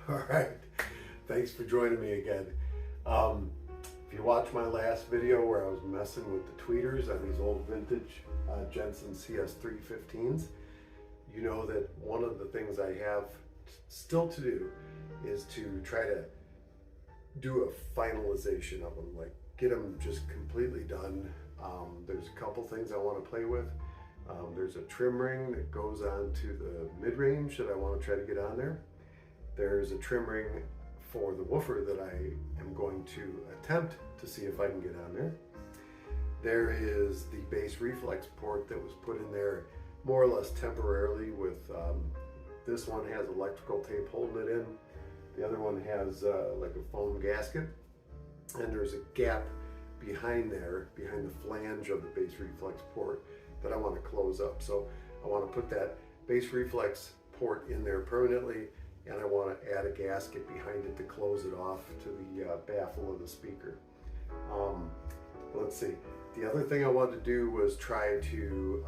All right, thanks for joining me again. If you watched my last video where I was messing with the tweeters on these old vintage Jensen CS315s, you know that one of the things I have still to do is to try to do a finalization of them, like get them just completely done. There's a couple things I want to play with. There's a trim ring that goes on to the mid-range that I want to try to get on there. There's a trim ring for the woofer that I am going to attempt to see if I can get on there. There is the bass reflex port that was put in there more or less temporarily with, this one has electrical tape holding it in. The other one has like a foam gasket, and there's a gap behind there, behind the flange of the bass reflex port that I want to close up. So I want to put that bass reflex port in there permanently, and I want to add a gasket behind it to close it off to the baffle of the speaker. Let's see. The other thing I wanted to do was try to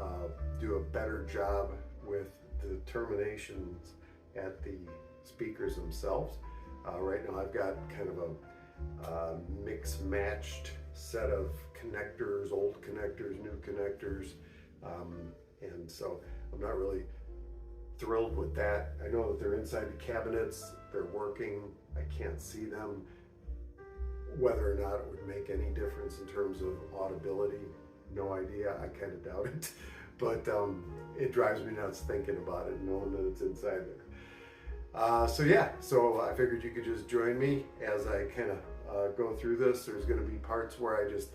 do a better job with the terminations at the speakers themselves. Right now I've got kind of a mix-matched set of connectors, old connectors, new connectors, and so I'm not really thrilled with that. I know that they're inside the cabinets, they're working, I can't see them. Whether or not it would make any difference in terms of audibility, no idea, I kind of doubt it. But it drives me nuts thinking about it, knowing that it's inside there. So yeah, so I figured you could just join me as I kind of go through this. There's going to be parts where I just,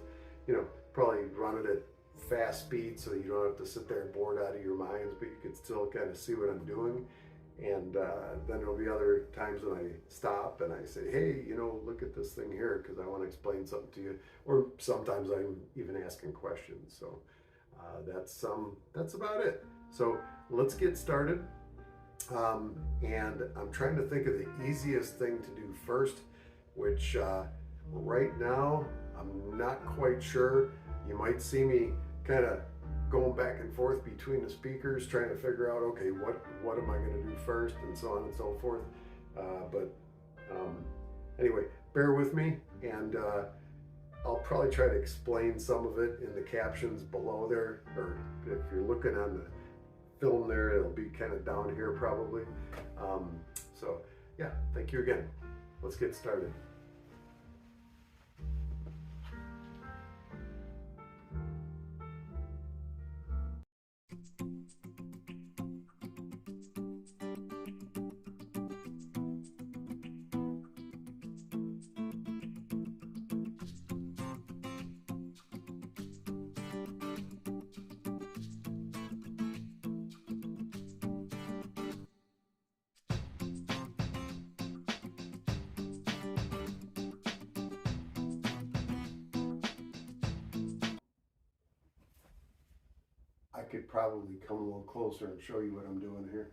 probably run it at fast speed so you don't have to sit there bored out of your minds, but you can still kind of see what I'm doing. And then there'll be other times when I stop and I say, hey, look at this thing here, because I want to explain something to you. Or sometimes I'm even asking questions. So that's about it. So let's get started. And I'm trying to think of the easiest thing to do first, which right now I'm not quite sure. You might see me kind of going back and forth between the speakers, trying to figure out, okay, what am I going to do first, and so on and so forth. Anyway, bear with me, and I'll probably try to explain some of it in the captions below there, or if you're looking on the film there, it'll be kind of down here probably. So yeah, thank you again. Let's get started. I could probably come a little closer and show you what I'm doing here.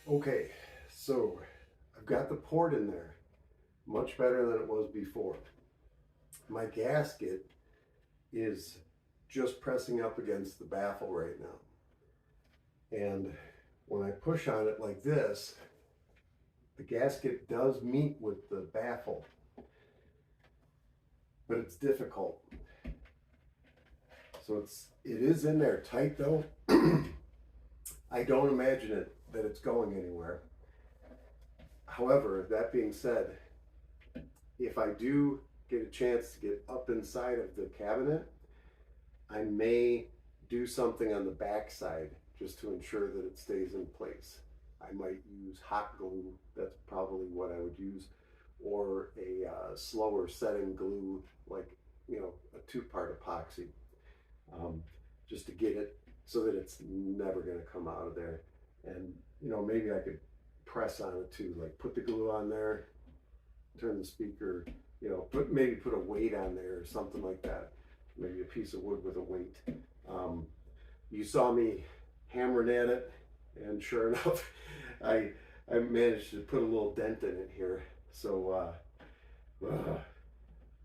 Okay, so I've got the port in there, much better than it was before. My gasket is just pressing up against the baffle right now. And when I push on it like this, the gasket does meet with the baffle, but it's difficult. So it is in there tight though. I don't imagine that it's going anywhere. However, that being said, if I do get a chance to get up inside of the cabinet, I may do something on the back side just to ensure that it stays in place. I might use hot glue, that's probably what I would use, or a slower setting glue, like, you know, a two-part epoxy, just to get it so that it's never going to come out of there. And, you know, maybe I could press on it too, like put the glue on there, turn the speaker, you know, maybe put a weight on there or something like that. Maybe a piece of wood with a weight. You saw me hammering at it, and sure enough, I managed to put a little dent in it here. So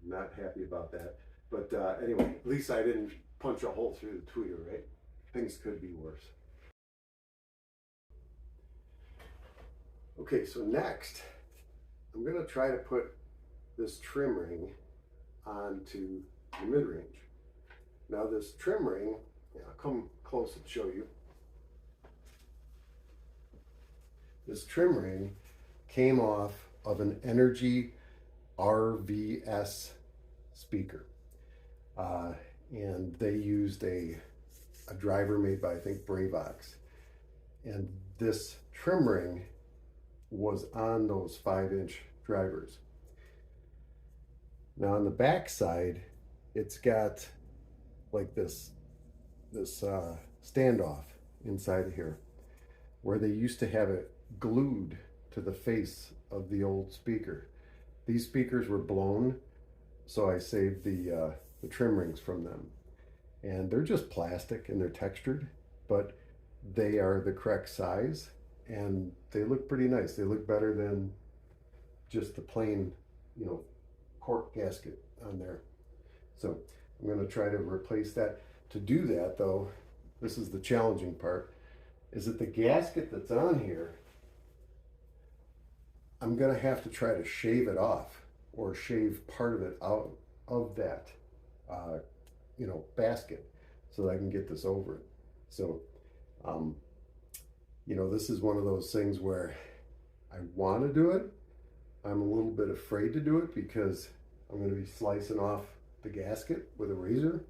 not happy about that. But anyway, at least I didn't punch a hole through the tweeter, right? Things could be worse. Okay, so next, I'm gonna try to put this trim ring onto the mid-range. Now this trim ring, I'll come close and show you. This trim ring came off of an Energy RVS speaker. And they used a driver made by, I think, Bravox. And this trim ring was on those 5-inch drivers. Now on the back side, it's got like this standoff inside of here, where they used to have it glued to the face of the old speaker. These speakers were blown, so I saved the trim rings from them. And they're just plastic and they're textured, but they are the correct size and they look pretty nice. They look better than just the plain, you know, cork gasket on there. So I'm going to try to replace that. To do that though, this is the challenging part, is that the gasket that's on here, I'm going to have to try to shave it off or shave part of it out of that you know, basket so that I can get this over it. So you know, this is one of those things where I want to do it. I'm a little bit afraid to do it because I'm going to be slicing off the gasket with a razor.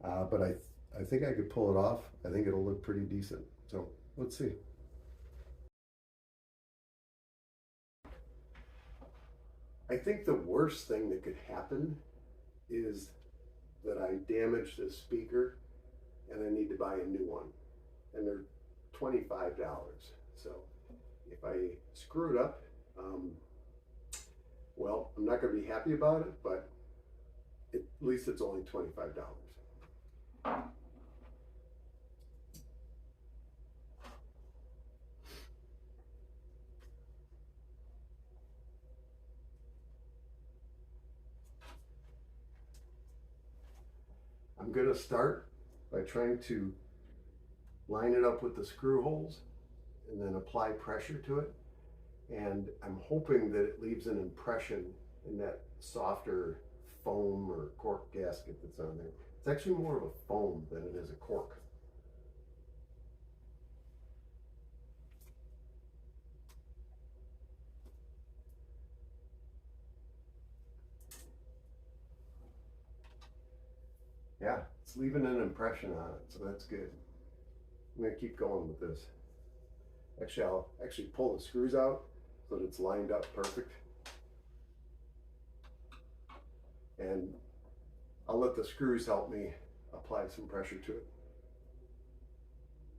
But I think I could pull it off. I think it'll look pretty decent. So let's see. I think the worst thing that could happen is that I damage this speaker and I need to buy a new one. And they're $25. So if I screw it up, well, I'm not going to be happy about it, but at least it's only $25. I'm going to start by trying to line it up with the screw holes and then apply pressure to it. And I'm hoping that it leaves an impression in that softer foam or cork gasket that's on there. It's actually more of a foam than it is a cork. Yeah, it's leaving an impression on it, so that's good. I'm going to keep going with this. Actually, I'll actually pull the screws out so that it's lined up perfect. And I'll let the screws help me apply some pressure to it.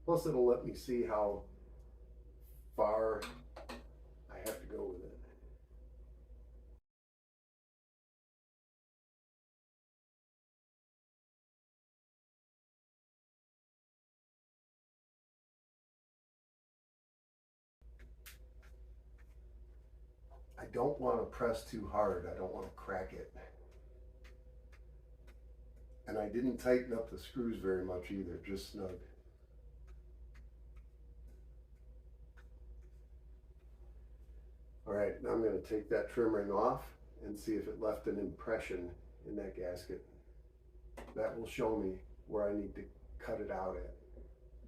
Plus, it'll let me see how far I have to go with it. I don't want to press too hard. I don't want to crack it. And I didn't tighten up the screws very much either, just snug. All right, now I'm going to take that trim ring off and see if it left an impression in that gasket. That will show me where I need to cut it out at.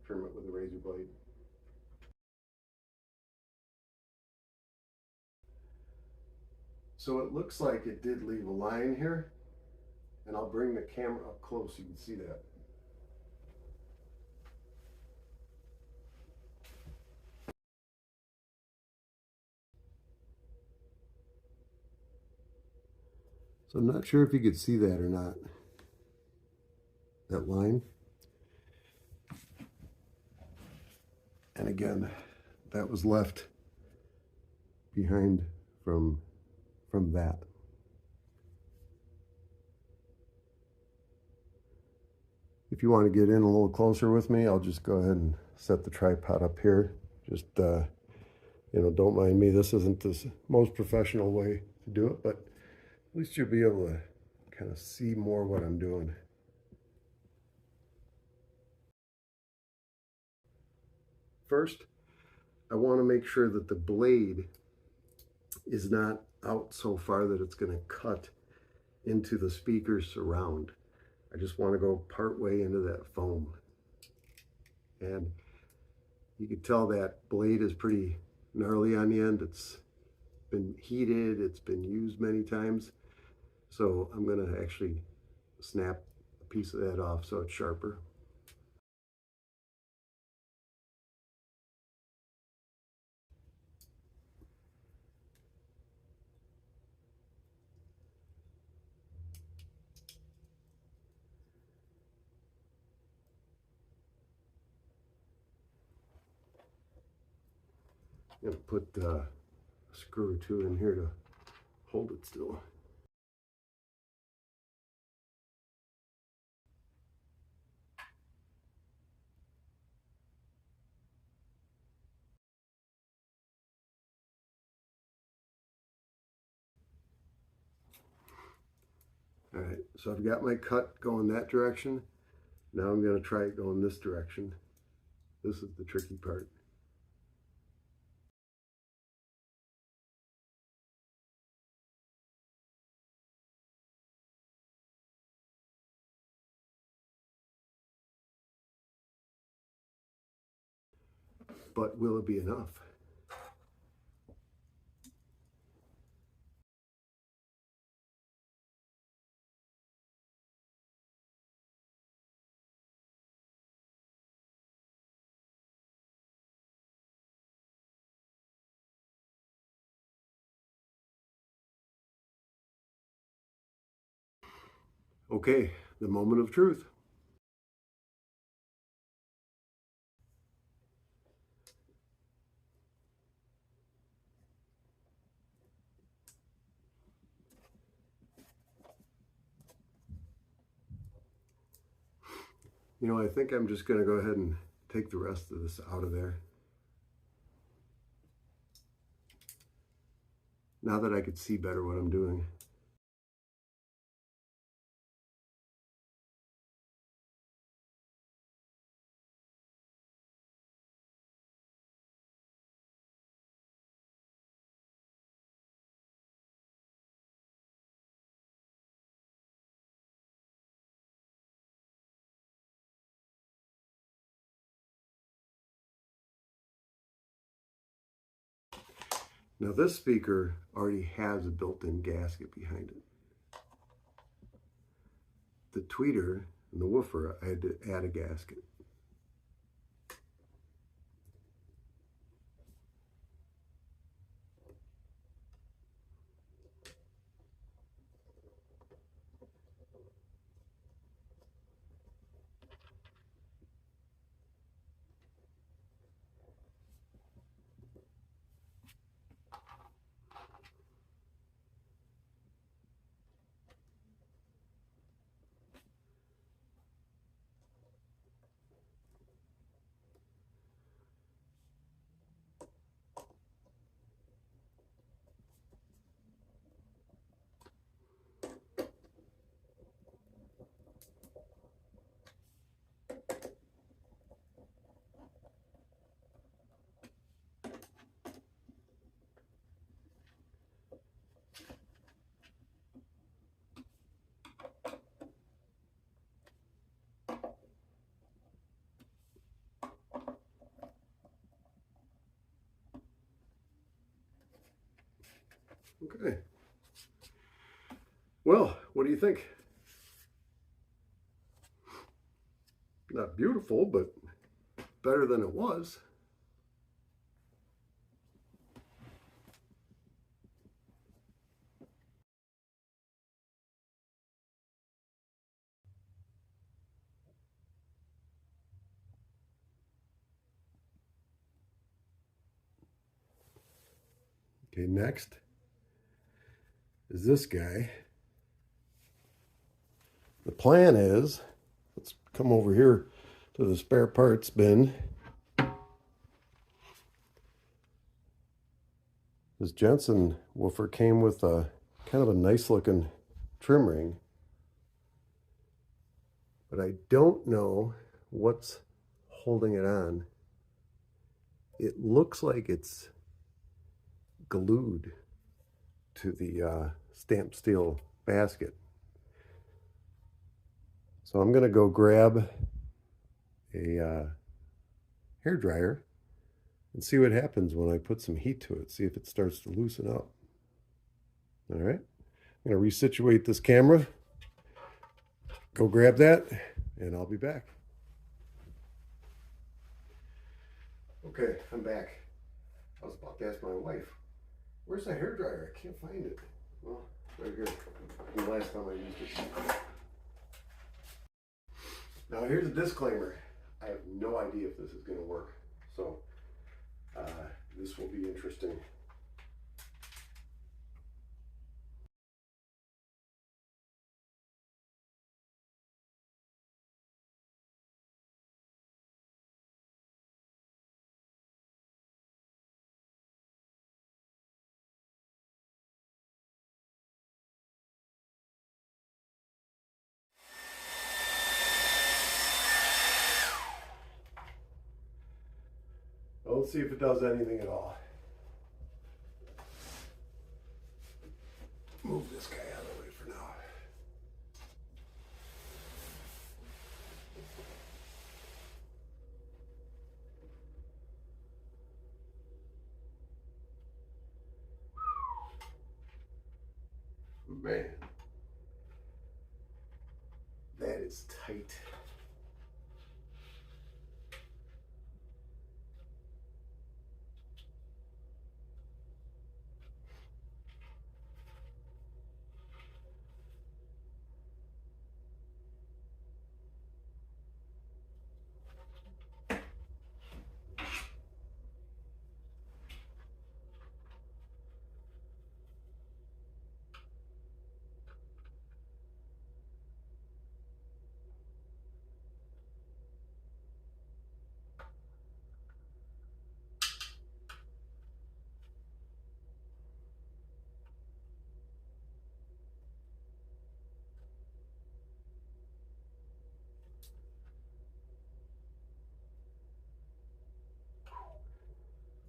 Trim it with a razor blade. So it looks like it did leave a line here, and I'll bring the camera up close so you can see that. So I'm not sure if you could see that or not, that line. And again, that was left behind from that. If you want to get in a little closer with me, I'll just go ahead and set the tripod up here. Just, you know, don't mind me. This isn't the most professional way to do it, but at least you'll be able to kind of see more what I'm doing. First, I want to make sure that the blade is not out so far that it's going to cut into the speaker surround. I just want to go part way into that foam. And you can tell that blade is pretty gnarly on the end. It's been heated, it's been used many times. So I'm going to actually snap a piece of that off so it's sharper. I'm going to put a screw or two in here to hold it still. All right, so I've got my cut going that direction. Now I'm going to try it going this direction. This is the tricky part. But will it be enough? Okay, the moment of truth. You know, I think I'm just going to go ahead and take the rest of this out of there. Now that I could see better what I'm doing. Now this speaker already has a built-in gasket behind it. The tweeter and the woofer, I had to add a gasket. Okay. Well, what do you think? Not beautiful, but better than it was. Okay, next is this guy. The plan is, let's come over here to the spare parts bin. This Jensen woofer came with a kind of a nice looking trim ring, but I don't know what's holding it on. It looks like it's glued to the stamped steel basket. So I'm going to go grab a hair dryer and see what happens when I put some heat to it, see if it starts to loosen up. All right, I'm going to resituate this camera, go grab that, and I'll be back. Okay, I'm back. I was about to ask my wife, where's the hair dryer? I can't find it. Well, right here. The last time I used it. Now here's a disclaimer. I have no idea if this is going to work. So this will be interesting. Well, let's see if it does anything at all. Move this guy out of the way for now. Man, that is tight.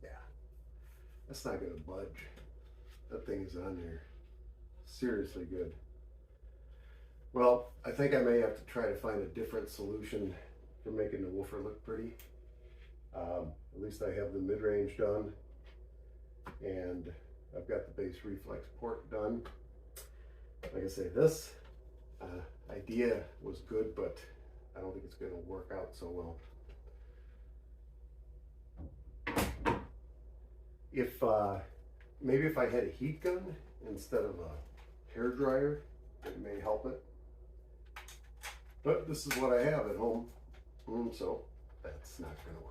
Yeah, that's not going to budge. That thing is on there. Seriously good. Well, I think I may have to try to find a different solution for making the woofer look pretty. At least I have the mid-range done, and I've got the base reflex port done. Like I say, this idea was good, but I don't think it's going to work out so well. If maybe if I had a heat gun instead of a hair dryer, it may help it. But this is what I have at home, so that's not going to work.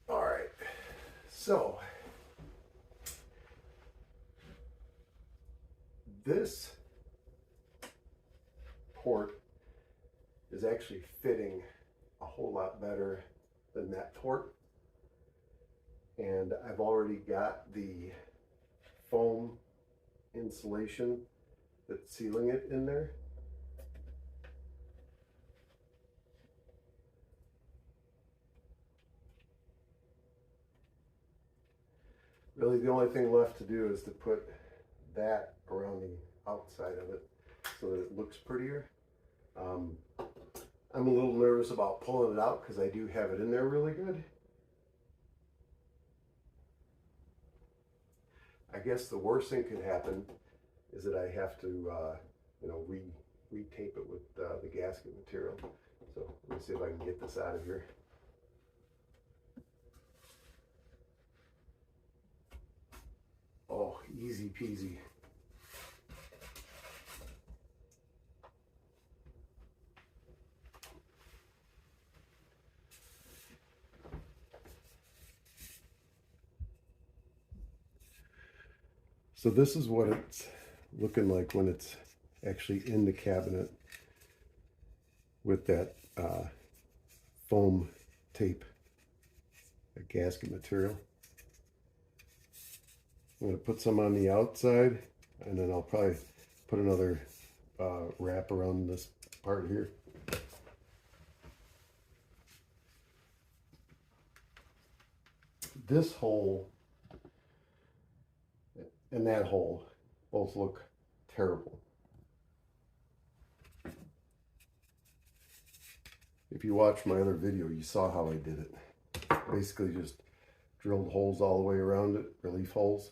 All right, so this port is actually fitting a whole lot better than that port. And I've already got the foam insulation that's sealing it in there. Really the only thing left to do is to put that around the outside of it so that it looks prettier. I'm a little nervous about pulling it out because I do have it in there really good. I guess the worst thing could happen is that I have to, you know, re-tape it with the gasket material. So let me see if I can get this out of here. Oh, easy peasy. So this is what it's looking like when it's actually in the cabinet with that foam tape, a gasket material. I'm going to put some on the outside, and then I'll probably put another wrap around this part here. This hole and that hole both look terrible. If you watched my other video, you saw how I did it. Basically just drilled holes all the way around it, relief holes.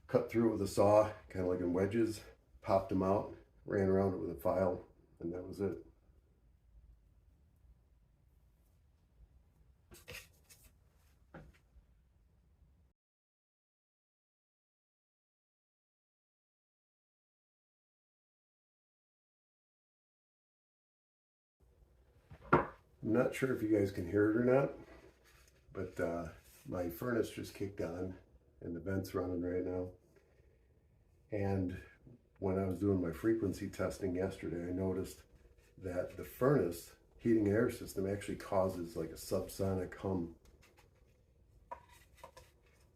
Cut through it with a saw, kind of like in wedges, popped them out, ran around it with a file, and that was it. I'm not sure if you guys can hear it or not, but my furnace just kicked on and the vent's running right now. And when I was doing my frequency testing yesterday, I noticed that the furnace heating and air system actually causes like a subsonic hum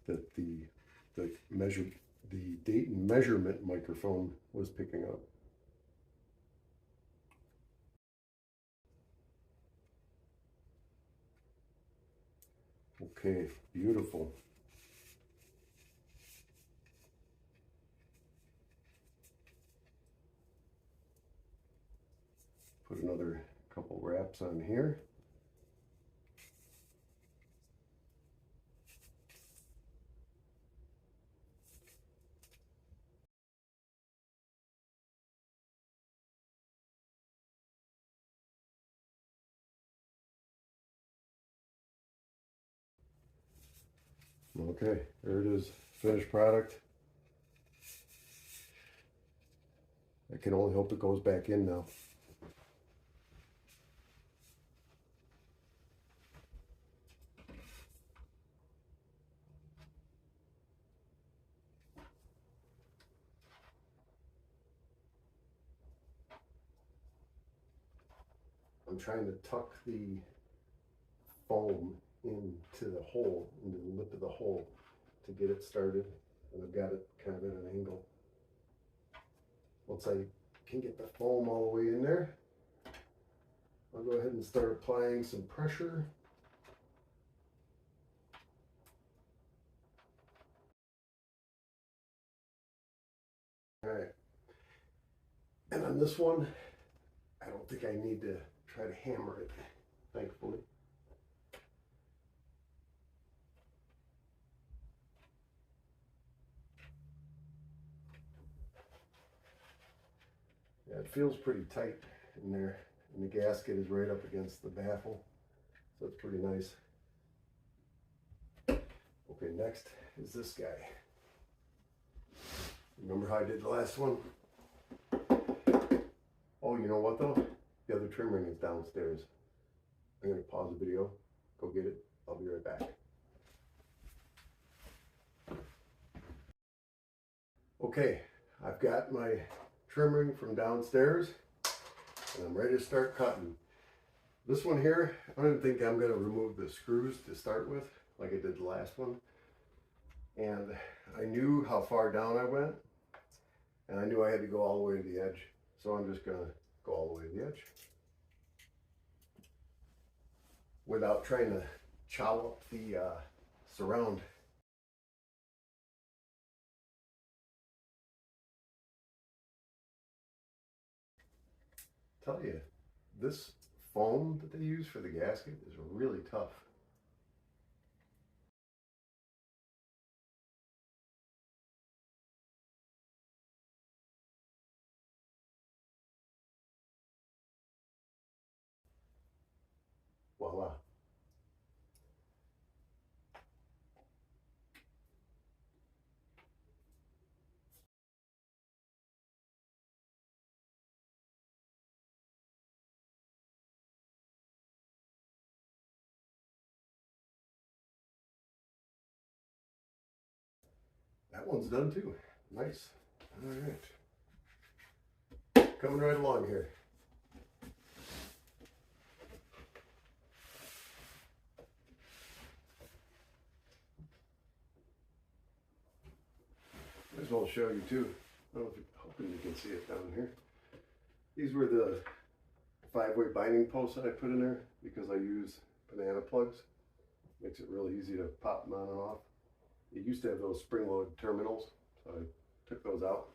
that the date and measurement microphone was picking up. Okay, beautiful. Put another couple wraps on here. Okay, there it is, finished product. I can only hope it goes back in now. I'm trying to tuck the foam into the hole, into the lip of the hole to get it started, and I've got it kind of at an angle. Once I can get the foam all the way in there, I'll go ahead and start applying some pressure. All right, and on this one, I don't think I need to try to hammer it, thankfully. Yeah, it feels pretty tight in there, and the gasket is right up against the baffle, so it's pretty nice. Okay, next is this guy. Remember how I did the last one? Oh, you know what though? The other trim ring is downstairs. I'm going to pause the video, go get it. I'll be right back. Okay, I've got my trim ring from downstairs and I'm ready to start cutting. This one here, I don't think I'm going to remove the screws to start with like I did the last one. And I knew how far down I went, and I knew I had to go all the way to the edge. So I'm just going to go all the way to the edge without trying to chow up the surround. Tell you, this foam that they use for the gasket is really tough. Voila. That one's done too. Nice. All right. Coming right along here. Might as well show you too. I don't know if you're hoping you can see it down here. These were the 5-way binding posts that I put in there because I use banana plugs. Makes it really easy to pop them on and off. It used to have those spring-loaded terminals, so I took those out.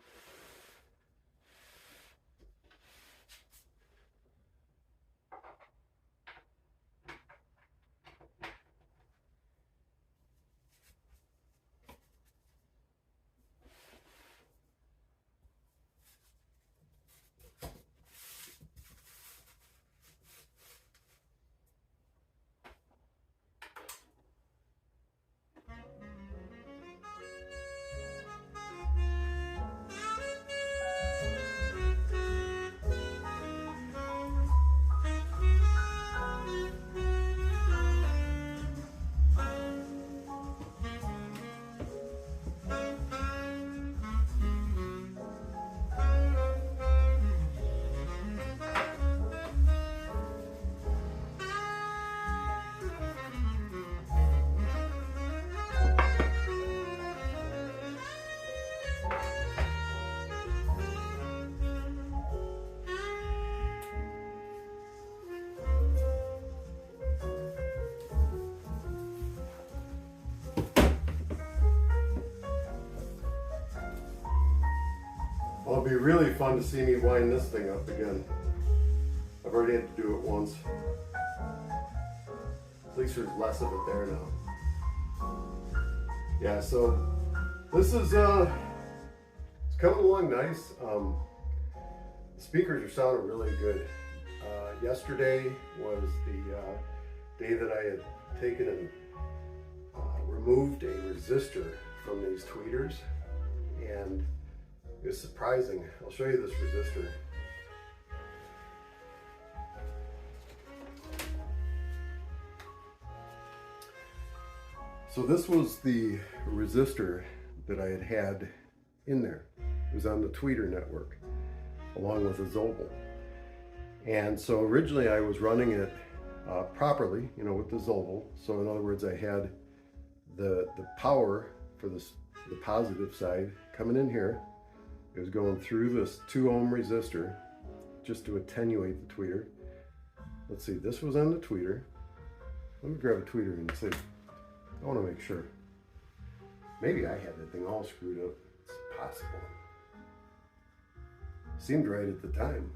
Well, it'll be really fun to see me wind this thing up again. I've already had to do it once. At least there's less of it there now. Yeah, so this is it's coming along nice. The speakers are sounding really good. Yesterday was the day that I had taken and removed a resistor from these tweeters, and it was surprising. I'll show you this resistor. So this was the resistor that I had in there. It was on the tweeter network along with a Zobel. And so originally I was running it properly, you know, with the Zobel. So in other words, I had the power for the positive side coming in here. It was going through this 2 ohm resistor just to attenuate the tweeter. Let's see, this was on the tweeter. Let me grab a tweeter and see. I want to make sure. Maybe I had that thing all screwed up. It's possible. Seemed right at the time.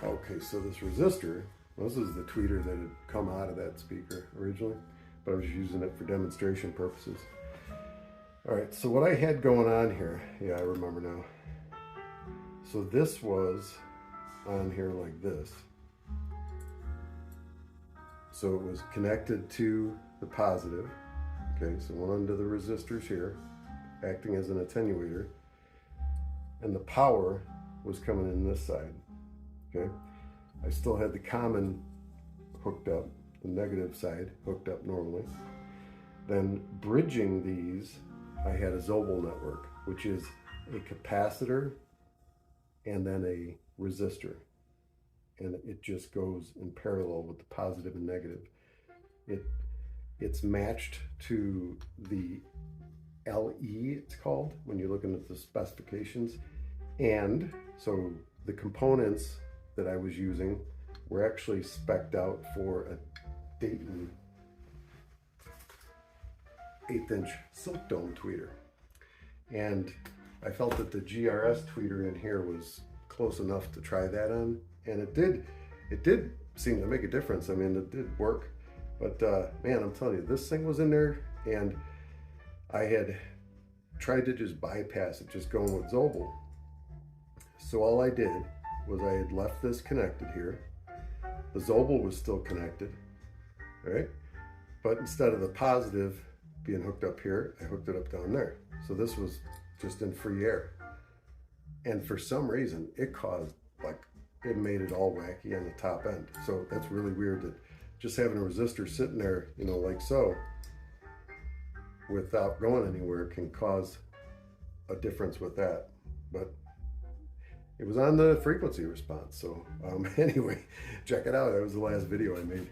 Okay, so this resistor, well, this is the tweeter that had come out of that speaker originally, but I was using it for demonstration purposes. All right, so what I had going on here, yeah, I remember now. So this was on here like this. So it was connected to the positive. Okay, so one under the resistors here, acting as an attenuator, and the power was coming in this side. Okay, I still had the common hooked up, the negative side hooked up normally. Then bridging these, I had a Zobel network, which is a capacitor and then a resistor. And it just goes in parallel with the positive and negative. It's matched to the LE, it's called, when you're looking at the specifications. And so the components that I was using were actually spec'd out for a Dayton 1/8" silk dome tweeter. And I felt that the GRS tweeter in here was close enough to try that on. And it did seem to make a difference. I mean, it did work. But man, I'm telling you, this thing was in there, and I had tried to just bypass it, just going with Zobel. So all I did was I had left this connected here. The Zobel was still connected, right? But instead of the positive being hooked up here, I hooked it up down there. So this was just in free air. And for some reason, it caused, like, it made it all wacky on the top end. So that's really weird that just having a resistor sitting there, you know, like so, without going anywhere can cause a difference with that. But it was on the frequency response. So anyway, check it out. That was the last video I made.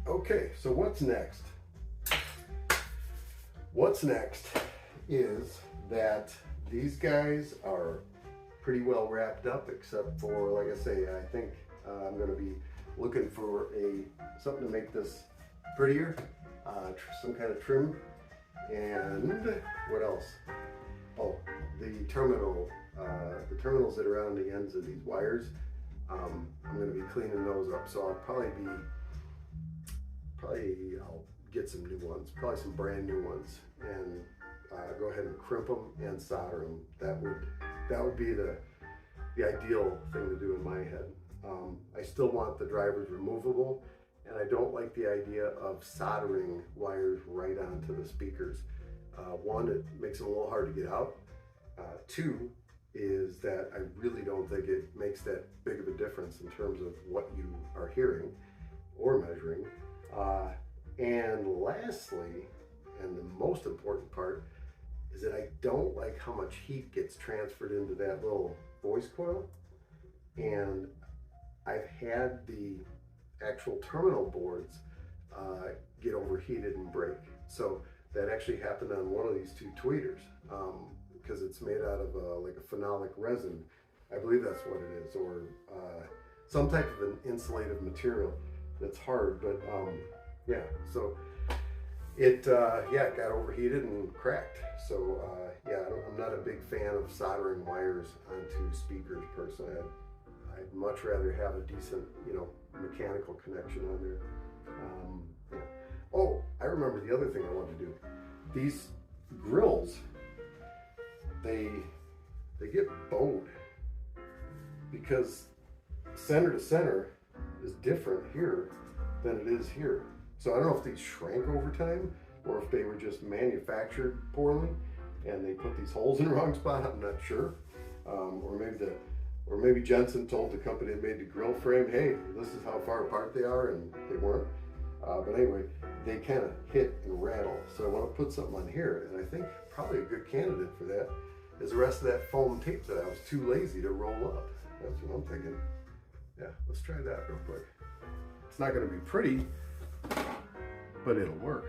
Okay, so what's next? What's next is that these guys are pretty well wrapped up, except for, like I say, I think I'm going to be looking for something to make this prettier, some kind of trim, and what else? Oh, the terminals that are on the ends of these wires. I'm going to be cleaning those up, so I'll probably I'll get some new ones, probably some brand new ones, and go ahead and crimp them and solder them. That would be the ideal thing to do in my head. I still want the drivers removable, and I don't like the idea of soldering wires right onto the speakers. One, it makes them a little hard to get out. Two is that I really don't think it makes that big of a difference in terms of what you are hearing or measuring. And lastly, and the most important part, is that I don't like how much heat gets transferred into that little voice coil. And I've had the actual terminal boards get overheated and break. So that actually happened on one of these two tweeters, because it's made out of like a phenolic resin. I believe that's what it is, or some type of an insulative material that's hard, but yeah, so it it got overheated and cracked. So yeah, I'm not a big fan of soldering wires onto speakers personally. I'd much rather have a decent, you know, mechanical connection on there. Yeah. Oh, I remember the other thing I wanted to do. These grills, they get bowed because center to center is different here than it is here. So I don't know if these shrank over time or if they were just manufactured poorly and they put these holes in the wrong spot. I'm not sure. Or maybe Jensen told the company that made the grill frame, hey, this is how far apart they are, and they weren't. But anyway, they kind of hit and rattle. So I want to put something on here, and I think probably a good candidate for that is the rest of that foam tape that I was too lazy to roll up. That's what I'm thinking. Yeah, let's try that real quick. It's not going to be pretty, but it'll work.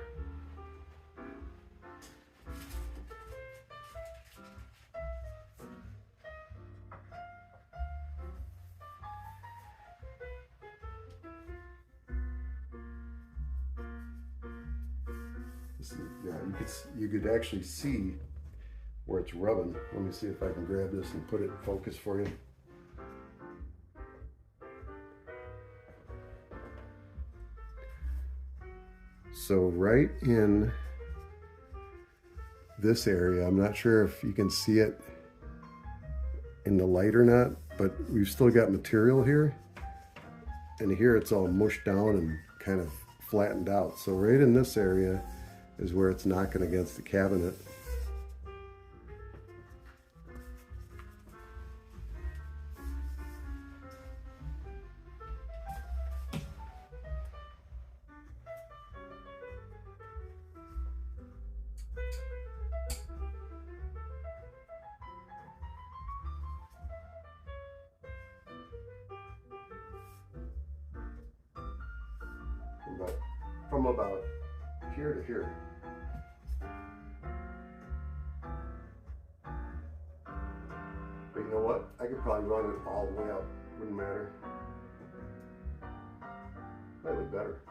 Yeah, you could actually see where it's rubbing. Let me see if I can grab this and put it in focus for you. So right in this area, I'm not sure if you can see it in the light or not, but we've still got material here. And here it's all mushed down and kind of flattened out. So right in this area is where it's knocking against the cabinet. from about here to here. But you know what? I could probably run it all the way up. Wouldn't matter. Probably better.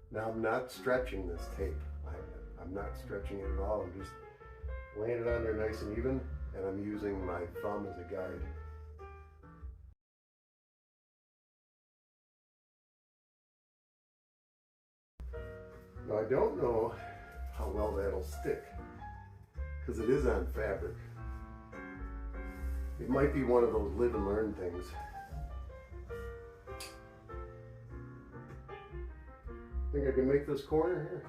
Now I'm not stretching this tape. I'm not stretching it at all. I'm just laying it on there nice and even, and I'm using my thumb as a guide. Now I don't know how well that'll stick, because it is on fabric. It might be one of those live and learn things. Think I can make this corner here?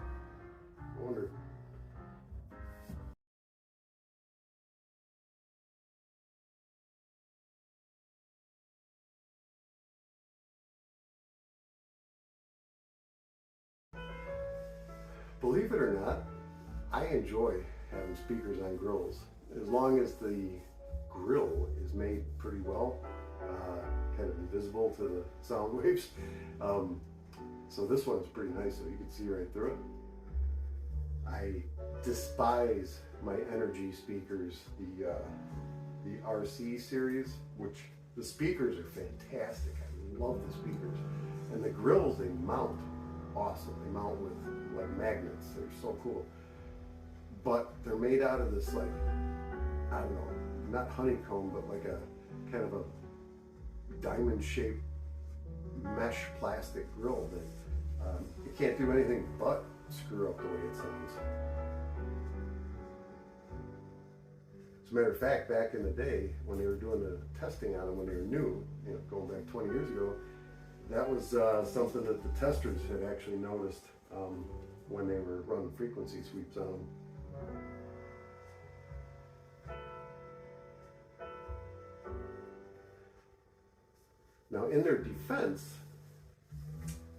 I wonder. Believe it or not, I enjoy having speakers on grills, as long as the grill is made pretty well, kind of invisible to the sound waves. So this one's pretty nice, so you can see right through it. I despise my Energy speakers, the RC series, which the speakers are fantastic. I love the speakers. And the grills, they mount awesome. They mount with like magnets. They're so cool. But they're made out of this, like, I don't know, not honeycomb, but like a kind of a diamond shaped mesh plastic grill that it can't do anything but screw up the way it sounds. As a matter of fact, back in the day when they were doing the testing on them when they were new, you know, going back 20 years ago, that was something that the testers had actually noticed when they were running frequency sweeps on them. Now, in their defense,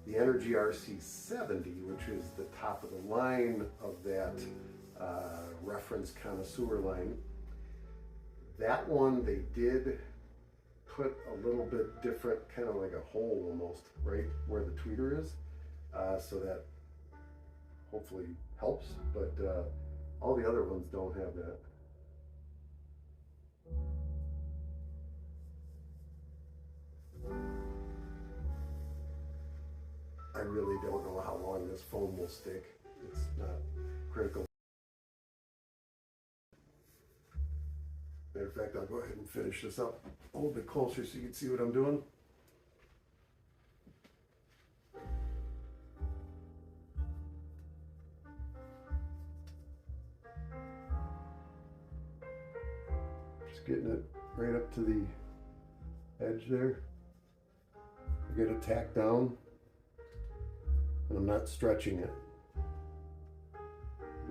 the Energy RC70, which is the top of the line of that reference connoisseur line, that one they did put a little bit different, kind of like a hole almost, right where the tweeter is, so that hopefully helps, but all the other ones don't have that. I really don't know how long this foam will stick. It's not critical. Matter of fact, I'll go ahead and finish this up a little bit closer so you can see what I'm doing. Just getting it right up to the edge there. I get it tacked down, and I'm not stretching it.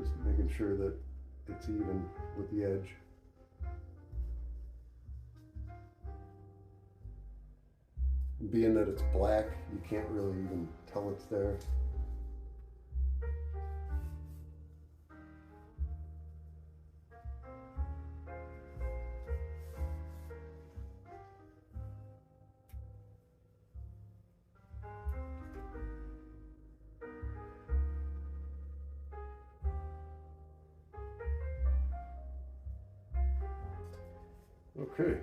Just making sure that it's even with the edge. Being that it's black, you can't really even tell it's there. Okay,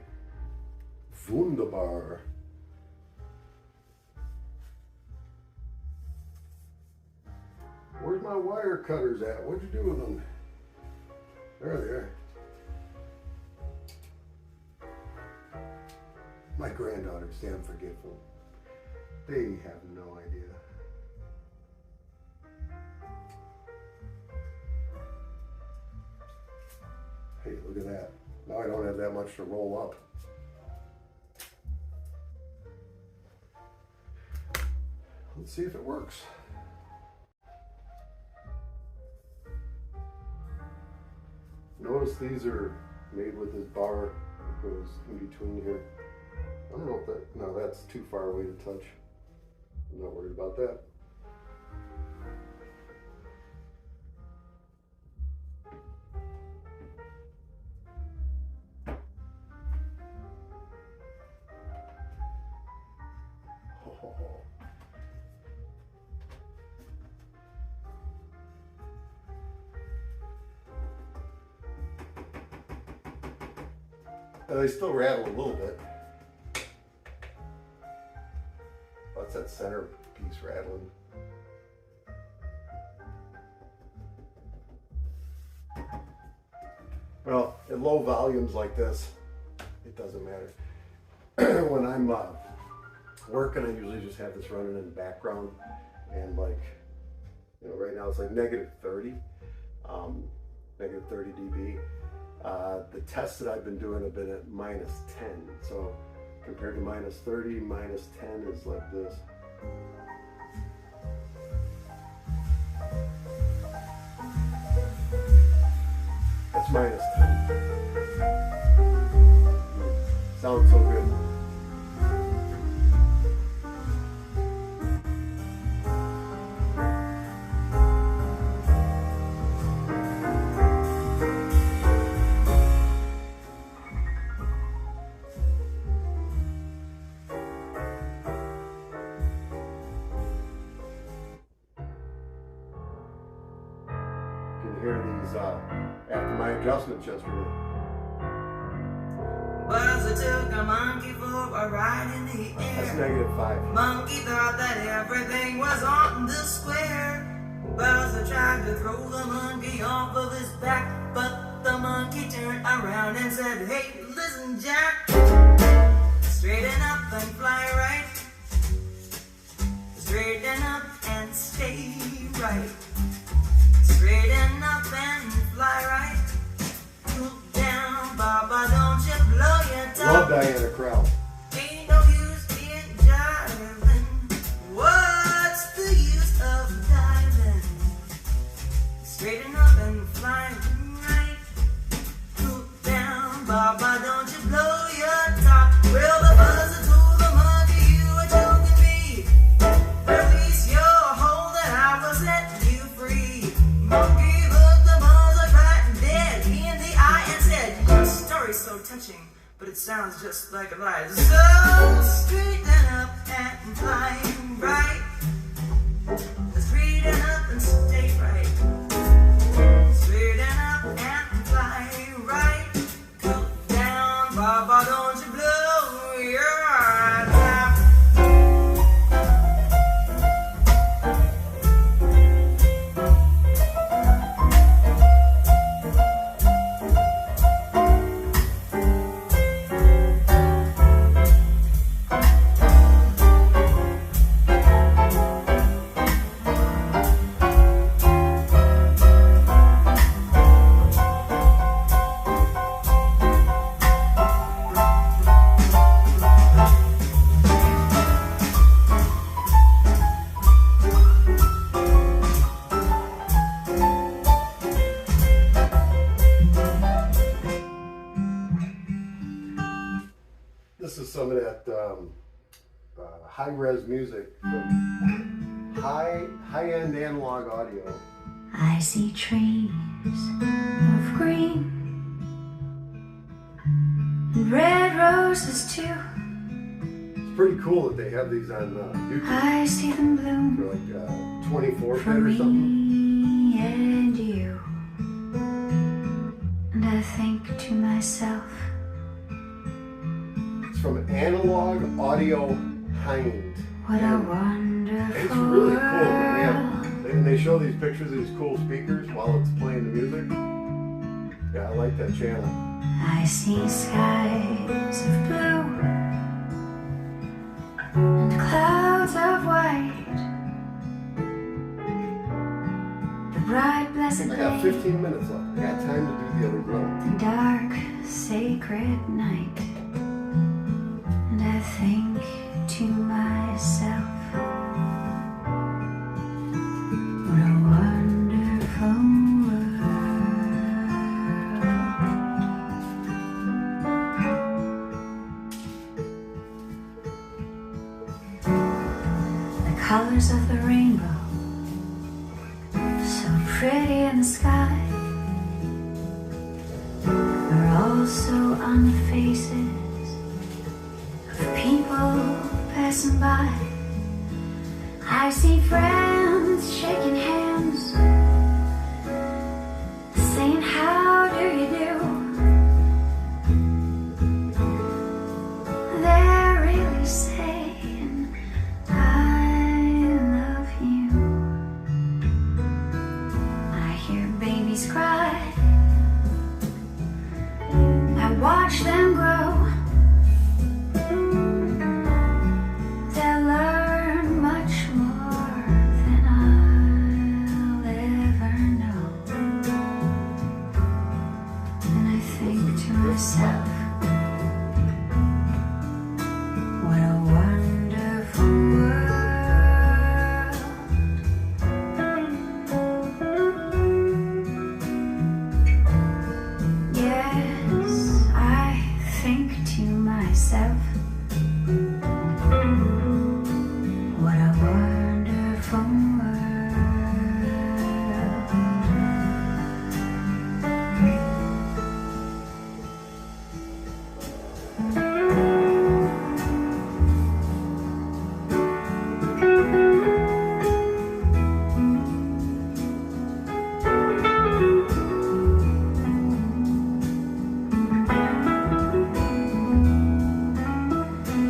wunderbar. Where's my wire cutters at? What'd you do with them? There they are. My granddaughters, damn forgetful. They have no idea. Hey, look at that. Now I don't have that much to roll up. Let's see if it works. Notice these are made with this bar that goes in between here. I don't know if that, no, that's too far away to touch. I'm not worried about that. And they still rattle a little bit. That's that center piece rattling. Well, at low volumes like this, it doesn't matter. When I'm working, I usually just have this running in the background, and like, you know, right now it's like -30, -30 dB. The tests that I've been doing have been at -10, so compared to -30, -10 is like this. That's -10. Sounds so good. You can hear these after my adjustments yesterday. Was it took a monkey for a ride in the air? That's -5. Monkey thought that everything was on the square. Buzzer tried to throw the monkey off of his back, but the monkey turned around and said, "Hey, listen, Jack, straighten up and fly right. Straighten up and stay right. Straighten up and fly right. Look down, Baba, don't you blow your top." Love Diana Krall. Ain't no use in jiving. What's the use of diving? Straighten up and fly right. Look down, Baba, don't you blow your top. Well, the buzzer told the monkey, "You were joking me. Release your hold that I will set you free." Monkey looked the buzzer right and dead in the eye and said, "Your story's so touching, but it sounds just like a lie. So straighten up and fly right. Straighten up and stay right. Straighten up and fly right. Go down, Baba, don't you blow your top." This is some of that high-res music from high-end analog audio. I see trees of green and red roses too. It's pretty cool that they have these on YouTube I see them bloom for like 24 for bit or something. me and you. And I think to myself, It's from Analog Audio Hind. what a And wonderful it's really cool. world. And they show these pictures of these cool speakers while it's playing the music. Yeah, I like that channel. I see skies of blue and clouds of white. The bright blessed I got day, 15 minutes left. I got time to do the other grill. the dark sacred night. And I think to myself, what a wonderful world. The colors of the rainbow, so pretty in the sky, are also on the faces of people passing by. I see friends shaking hands, saying, "How do you do?"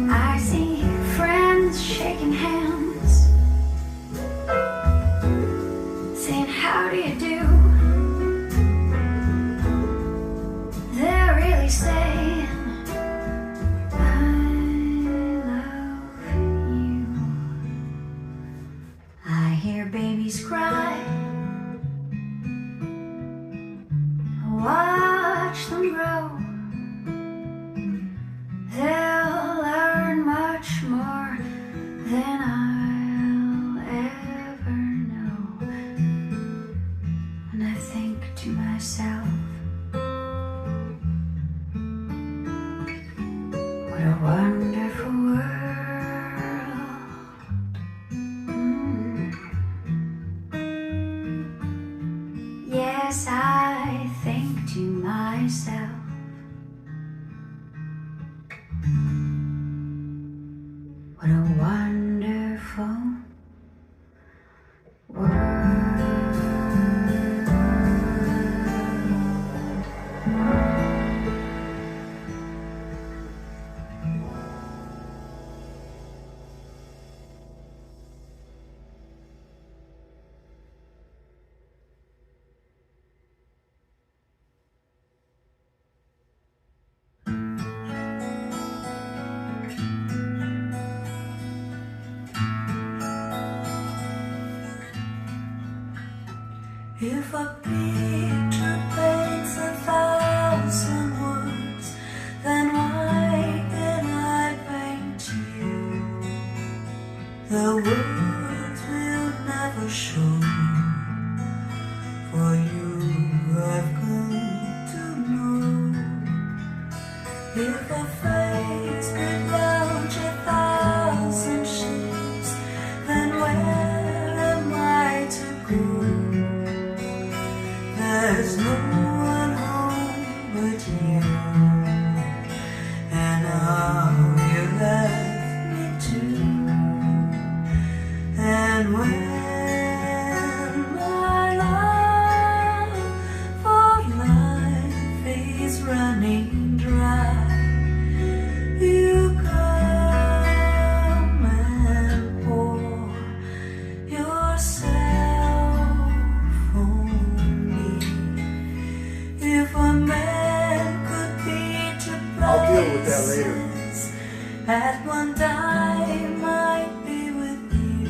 I see friends shaking hands, saying how do you do? They're really saying I love you. I hear babies cry, watch them grow. They'll learn much more than I'll ever know. And I think to myself, what a wonderful world. Yes, I think to myself, what a wonderful If a picture paints 1,000 words, then why can I paint you? The words will never show, for you I've come to know. If a face could launch 1,000 ships, then where am I to go? There's no one home but you, and now you left me too. And when my love for life is running dry, you come and pour yourself on me. If a man could be two I'll deal with that later. places at one time, I'd be with you.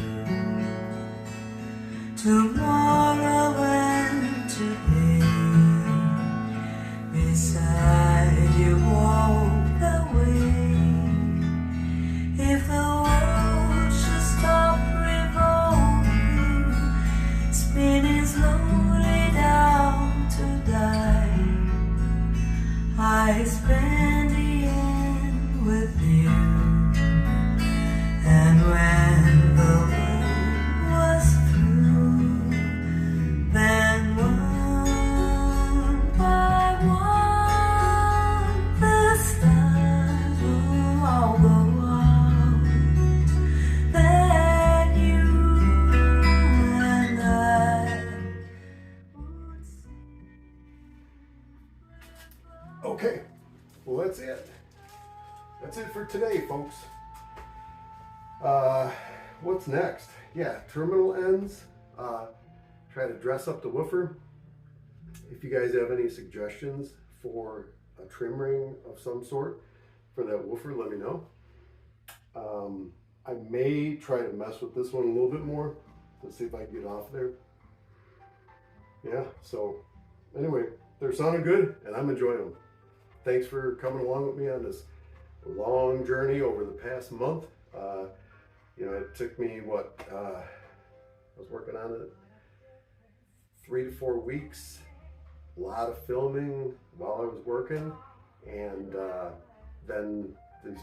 Tomorrow and today, beside you walk away. If the world should stop revolving, spinning slowly down to die, I spend the end with you. And when the world was through, then one by one the stars will all go out. Then you and I would see. Okay, well that's it. That's it for today, folks. What's next? Yeah, terminal ends. Try to dress up the woofer. If you guys have any suggestions for a trim ring of some sort for that woofer, let me know. I may try to mess with this one a little bit more to see if I can get off there. Yeah, so anyway, they're sounding good and I'm enjoying them. Thanks for coming along with me on this long journey over the past month. You know, it took me I was working on it 3 to 4 weeks, a lot of filming while I was working, and then this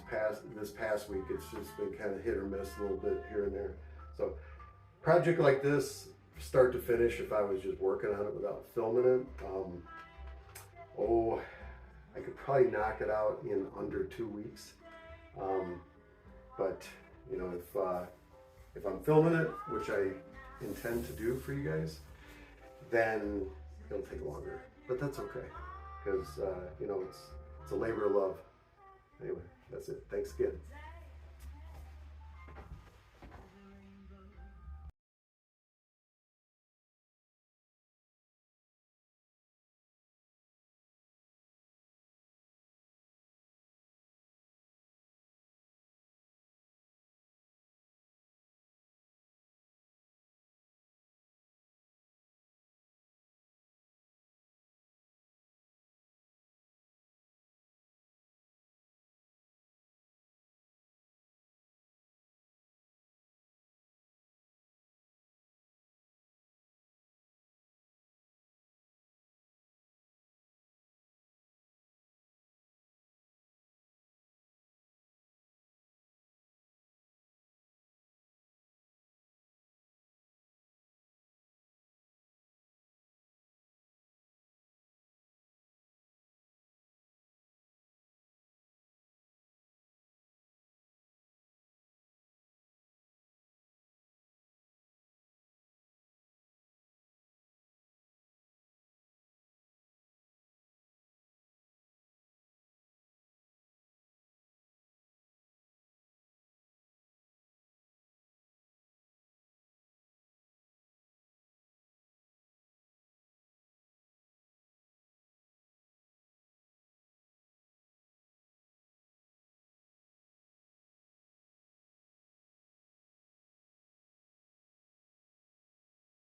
past week it's just been kind of hit or miss a little bit here and there. So project like this, start to finish, if I was just working on it without filming it, I could probably knock it out in under 2 weeks. But you know, if I'm filming it, which I intend to do for you guys, then it'll take longer. But that's okay, because you know, it's a labor of love. Anyway, that's it. Thanks again.